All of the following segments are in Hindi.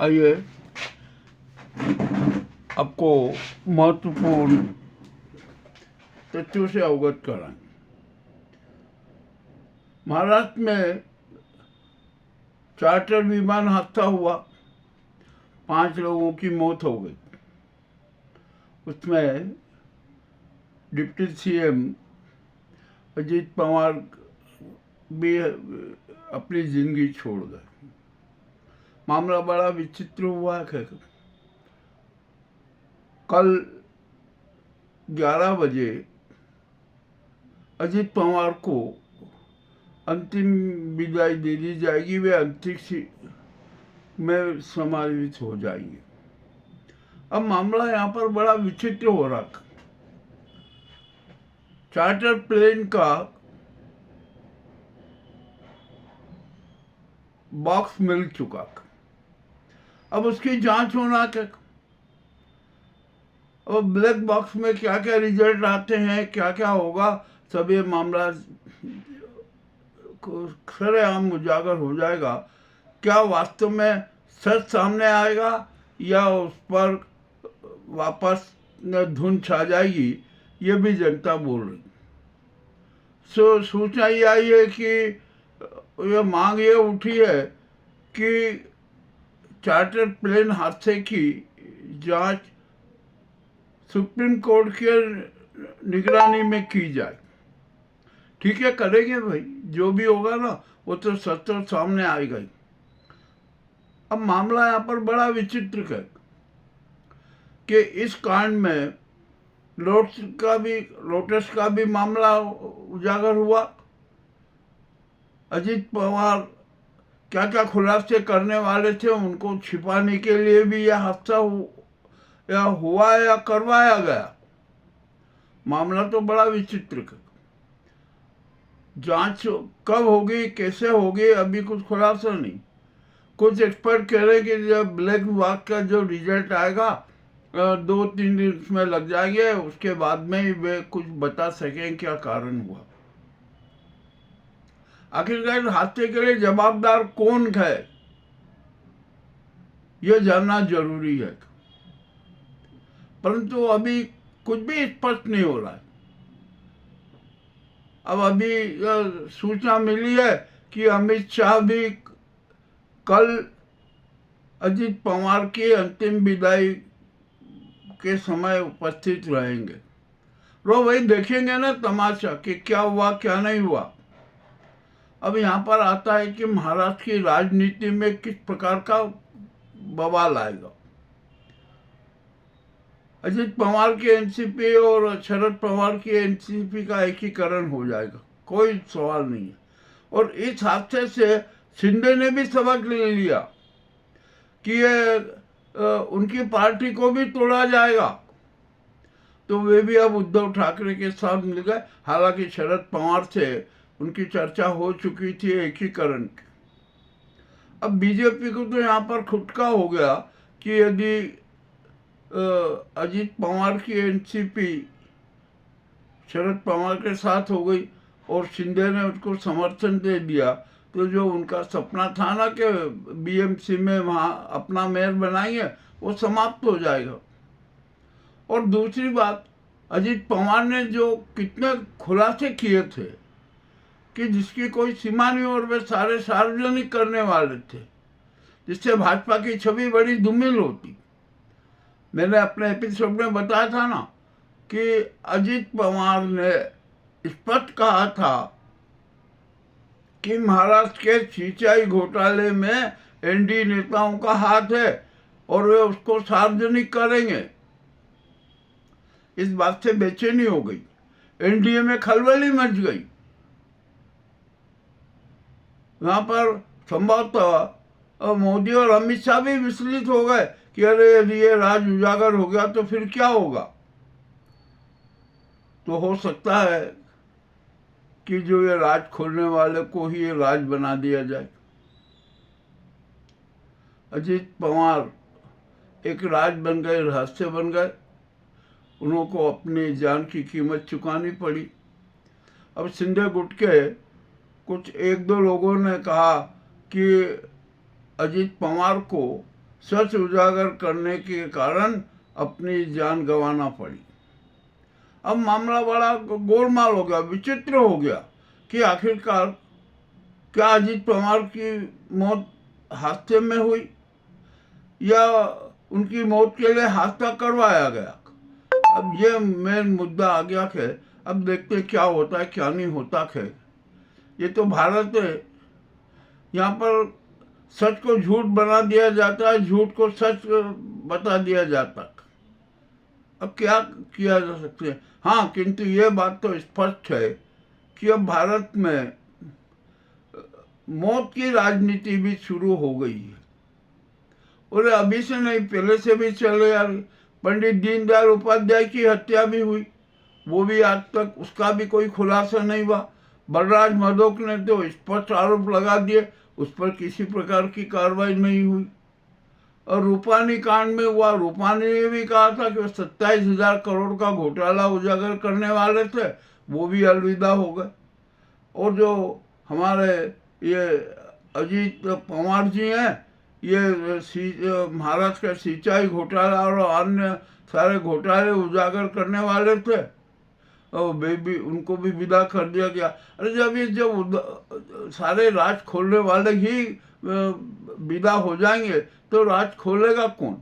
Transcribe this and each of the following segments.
आइए आपको महत्वपूर्ण तथ्यों से अवगत कराएं। महाराष्ट्र में चार्टर विमान हादसा हुआ, 5 लोगों की मौत हो गई। उसमें डिप्टी सीएम अजीत पवार भी अपनी जिंदगी छोड़ गए। मामला बड़ा विचित्र हुआ है। कल 11 बजे अजीत पवार को अंतिम विदाई दे दी जाएगी, वे अंतरिक्ष में समाहित हो जाएंगे। अब मामला यहाँ पर बड़ा विचित्र हो रहा है। चार्टर प्लेन का बॉक्स मिल चुका, अब उसकी जांच होना है। अब ब्लैक बॉक्स में क्या क्या रिजल्ट आते हैं, क्या क्या होगा, सब ये मामला सरेआम उजागर हो जाएगा। क्या वास्तव में सच सामने आएगा या उस पर वापस धुन छा जाएगी, ये भी जनता बोल रही। सूचना ये आई है कि ये मांग ये उठी है कि चार्टर प्लेन हादसे की जांच सुप्रीम कोर्ट के निगरानी में की जाए। ठीक है, करेंगे भाई, जो भी होगा ना वो तो सच तो सामने आएगा ही। अब मामला यहाँ पर बड़ा विचित्र है कि इस कांड में लोटस का भी मामला उजागर हुआ। अजीत पवार क्या क्या खुलासे करने वाले थे, उनको छिपाने के लिए भी यह हादसा हुआ या करवाया गया। मामला तो बड़ा विचित्र है। जांच कब होगी, कैसे होगी, अभी कुछ खुलासा नहीं। कुछ एक्सपर्ट कह रहे हैं कि जब ब्लैक बॉक्स का जो रिजल्ट आएगा 2-3 दिन उसमें लग जाएंगे, उसके बाद में वे कुछ बता सकें क्या कारण हुआ। आखिरकार हादसे के लिए जवाबदार कौन है, यह जानना जरूरी है। परंतु अभी कुछ भी स्पष्ट नहीं हो रहा है। अब अभी सूचना मिली है कि अमित शाह भी कल अजीत पवार की अंतिम विदाई के समय उपस्थित रहेंगे। रो वही देखेंगे ना तमाशा कि क्या हुआ क्या नहीं हुआ। अब यहाँ पर आता है कि महाराष्ट्र की राजनीति में किस प्रकार का बवाल आएगा। अजीत पवार की एनसीपी और शरद पवार की एनसीपी का एकीकरण हो जाएगा, कोई सवाल नहीं है। और इस हादसे से शिंदे ने भी सबक ले लिया कि ये उनकी पार्टी को भी तोड़ा जाएगा, तो वे भी अब उद्धव ठाकरे के साथ मिल गए। हालांकि शरद पवार से उनकी चर्चा हो चुकी थी एकीकरण की। अब बीजेपी को तो यहाँ पर खुटका हो गया कि यदि अजीत पवार की एनसीपी शरद पवार के साथ हो गई और शिंदे ने उसको समर्थन दे दिया, तो जो उनका सपना था ना कि बीएमसी में वहाँ अपना मेयर बनाएंगे, वो समाप्त हो जाएगा। और दूसरी बात, अजीत पवार ने जो कितने खुलासे किए थे कि जिसकी कोई सीमा नहीं, और वे सारे सार्वजनिक करने वाले थे, जिससे भाजपा की छवि बड़ी धूमिल होती। मैंने अपने एपिसोड में बताया था ना कि अजीत पवार ने स्पष्ट कहा था कि महाराष्ट्र के सिंचाई घोटाले में एनडीए नेताओं का हाथ है और वे उसको सार्वजनिक करेंगे। इस बात से बेचैनी हो गई, एनडीए में खलबली मच गई। वहां पर संभवतः मोदी और अमित शाह भी विचलित हो गए कि अरे यदि ये राज उजागर हो गया तो फिर क्या होगा। तो हो सकता है कि जो ये राज खोलने वाले को ही ये राज बना दिया जाए। अजीत पवार एक राज बन गए, रहस्य बन गए, उनको अपनी जान की कीमत चुकानी पड़ी। अब शिंदे गुट के कुछ 1-2 लोगों ने कहा कि अजीत पवार को सच उजागर करने के कारण अपनी जान गंवाना पड़ी। अब मामला बड़ा गोलमाल हो गया, विचित्र हो गया कि आखिरकार क्या अजीत पवार की मौत हादसे में हुई या उनकी मौत के लिए हादसा करवाया गया। अब ये मेन मुद्दा आ गया है। अब देखते क्या होता है क्या नहीं होता है। ये तो भारत है, यहाँ पर सच को झूठ बना दिया जाता है, झूठ को सच बता दिया जाता है। अब क्या किया जा सकता है। हाँ, किंतु ये बात तो स्पष्ट है कि अब भारत में मौत की राजनीति भी शुरू हो गई है। और अभी से नहीं, पहले से भी चले आ रही। पंडित दीनदयाल उपाध्याय की हत्या भी हुई, वो भी आज तक उसका भी कोई खुलासा नहीं हुआ। बलराज मधोक ने तो स्पष्ट आरोप लगा दिए, उस पर किसी प्रकार की कार्रवाई नहीं हुई। और रूपानी कांड में हुआ, रूपानी ने भी कहा था कि 27,000 करोड़ का घोटाला उजागर करने वाले थे, वो भी अलविदा हो गए। और जो हमारे ये अजीत पवार जी हैं, ये महाराष्ट्र का सिंचाई घोटाला और अन्य सारे घोटाले उजागर करने वाले थे, और भी उनको भी विदा कर दिया गया। अरे जब सारे राज खोलने वाले ही विदा हो जाएंगे तो राज खोलेगा कौन?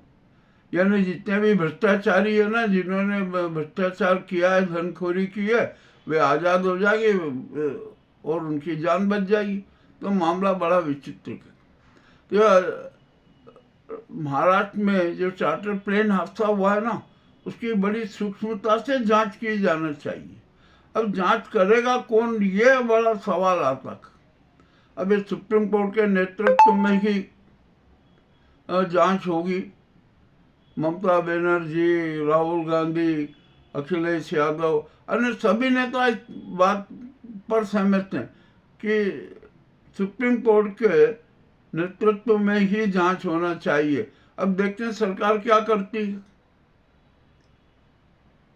यानी जितने भी भ्रष्टाचारी है ना, जिन्होंने भ्रष्टाचार किया है, धनखोरी की है, वे आज़ाद हो जाएंगे और उनकी जान बच जाएगी। तो मामला बड़ा विचित्र है। तो महाराष्ट्र में जो चार्टर प्लेन हादसा हुआ है ना, उसकी बड़ी सूक्ष्मता से जांच की जाना चाहिए। अब जांच करेगा कौन, ये बड़ा सवाल आता है। अब ये सुप्रीम कोर्ट के नेतृत्व में ही जांच होगी। ममता बनर्जी, राहुल गांधी, अखिलेश यादव, अन्य सभी नेता इस बात पर सहमत हैं कि सुप्रीम कोर्ट के नेतृत्व में ही जांच होना चाहिए। अब देखते हैं सरकार क्या करती है।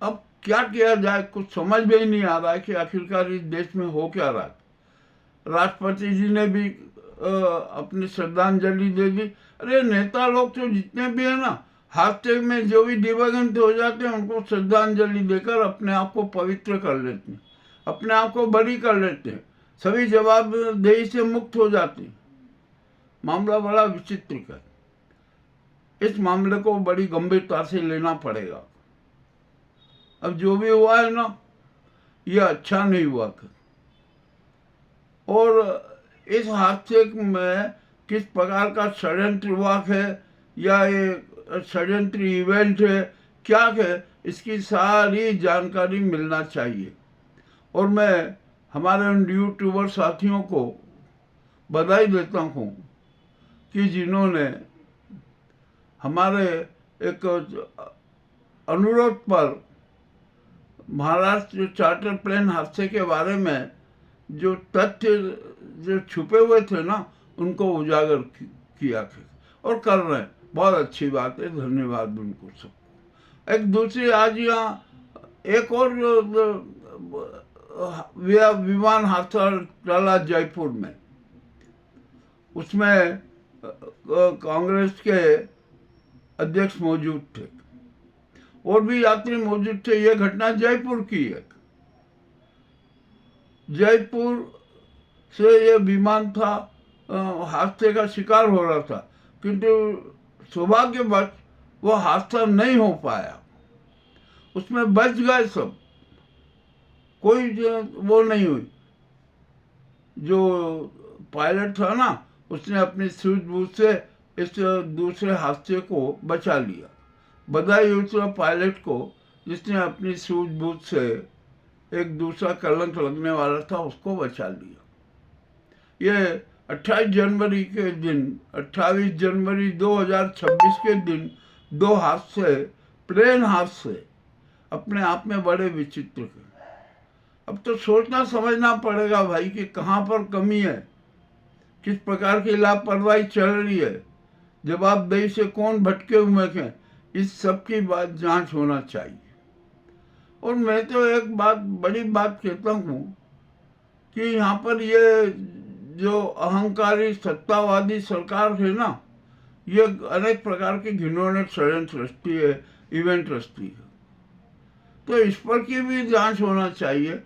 अब क्या किया जाए, कुछ समझ में ही नहीं आ रहा है कि आखिरकार इस देश में हो क्या रहा है। राष्ट्रपति जी ने भी अपनी श्रद्धांजलि दे दी। अरे नेता लोग तो जितने भी है ना, हादसे में जो भी दिवंगत हो जाते हैं, उनको श्रद्धांजलि देकर अपने आप को पवित्र कर लेते हैं, अपने आप को बरी कर लेते हैं, सभी जवाबदेही से मुक्त हो जाते हैं। मामला बड़ा विचित्र है। इस मामले को बड़ी गंभीरता से लेना पड़ेगा। अब जो भी हुआ है ना, यह अच्छा नहीं हुआ। और इस हादसे में किस प्रकार का षड्यंत्र हुआ है या ये षड्यंत्र इवेंट है, क्या है, इसकी सारी जानकारी मिलना चाहिए। और मैं हमारे उन यूट्यूबर साथियों को बधाई देता हूँ कि जिन्होंने हमारे एक अनुरोध पर महाराष्ट्र चार्टर प्लेन हादसे के बारे में जो तथ्य जो छुपे हुए थे ना, उनको उजागर किया और कर रहे हैं। बहुत अच्छी बात है, धन्यवाद उनको सबको। एक दूसरी आज यहाँ एक और विमान हादसा टला जयपुर में, उसमें कांग्रेस के अध्यक्ष मौजूद थे और भी यात्री मौजूद थे। यह घटना जयपुर की है। जयपुर से यह विमान था, हादसे का शिकार हो रहा था, किंतु सौभाग्यवश वो हादसा नहीं हो पाया। उसमें बच गए सब, कोई वो नहीं हुई। जो पायलट था ना, उसने अपनी सूझबूझ से इस दूसरे हादसे को बचा लिया। बधाई उस पायलट को जिसने अपनी सूझबूझ से एक दूसरा कलंक लगने वाला था, उसको बचा लिया। ये 28 जनवरी के दिन, 28 जनवरी 2026 के दिन दो हादसे, प्लेन हादसे अपने आप में बड़े विचित्र हैं। अब तो सोचना समझना पड़ेगा भाई कि कहाँ पर कमी है, किस प्रकार की लापरवाही चल रही है, जवाबदेही से कौन भटके हुए हैं, इस सब की बात जांच होना चाहिए। और मैं तो एक बात, बड़ी बात कहता हूँ कि यहाँ पर ये जो अहंकारी सत्तावादी सरकार है ना, ये अनेक प्रकार के घिनौने षड्यंत्र रचती है, इवेंट रचती है। तो इस पर की भी जांच होना चाहिए।